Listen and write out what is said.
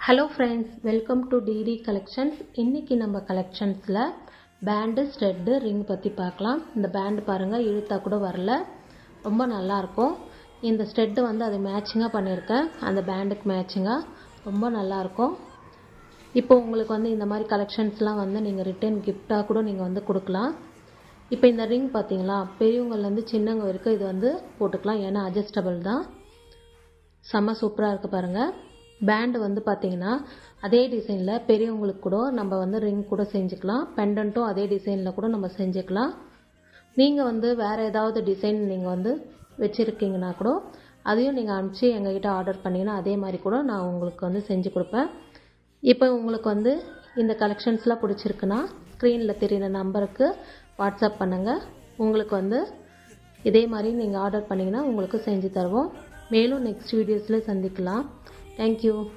Hello friends, welcome to DD collections. இன்றைக்கி நம்ம கலெக்ஷன்ஸில் pant, stud, ring பற்றி பார்க்கலாம். இந்த பேண்டு பாருங்கள், இழுத்தா கூட வரல, ரொம்ப நல்லாயிருக்கும். இந்த ஸ்டெட்டு அது மேட்சிங்காக பண்ணியிருக்கேன், அந்த பேண்டுக்கு மேட்சிங்காக ரொம்ப நல்லாயிருக்கும். இப்போ உங்களுக்கு இந்த மாதிரி கலெக்ஷன்ஸ்லாம் நீங்கள் ரிட்டன் கிஃப்டாக கூட நீங்கள் கொடுக்கலாம். இப்போ இந்த ரிங் பார்த்தீங்களா, பெரியவங்கள்லேருந்து சின்னவங்க வரைக்கும் இது போட்டுக்கலாம், ஏன்னா அட்ஜஸ்டபிள் தான். செம்ம சூப்பராக இருக்குது பாருங்கள். பேண்டு பார்த்தீங்கன்னா அதே டிசைனில் பெரியவங்களுக்கு கூட நம்ம ரிங் கூட செஞ்சுக்கலாம். பெண்டன்ட்டும் அதே டிசைனில் கூட நம்ம செஞ்சுக்கலாம். நீங்கள் வேறு ஏதாவது டிசைன் நீங்கள் வச்சுருக்கீங்கன்னா கூட அதையும் நீங்கள் அனுப்பிச்சி எங்ககிட்ட ஆர்டர் பண்ணிங்கன்னா அதே மாதிரி கூட நான் உங்களுக்கு செஞ்சு கொடுப்பேன். இப்போ உங்களுக்கு இந்த கலெக்ஷன்ஸ்லாம் பிடிச்சிருக்குன்னா ஸ்க்ரீனில் தெரிகிற நம்பருக்கு வாட்ஸ்அப் பண்ணுங்கள். உங்களுக்கு இதே மாதிரி நீங்கள் ஆர்டர் பண்ணிங்கன்னா உங்களுக்கு செஞ்சு தருவோம். மேலும் நெக்ஸ்ட் வீடியோஸில் சந்திக்கலாம். Thank you.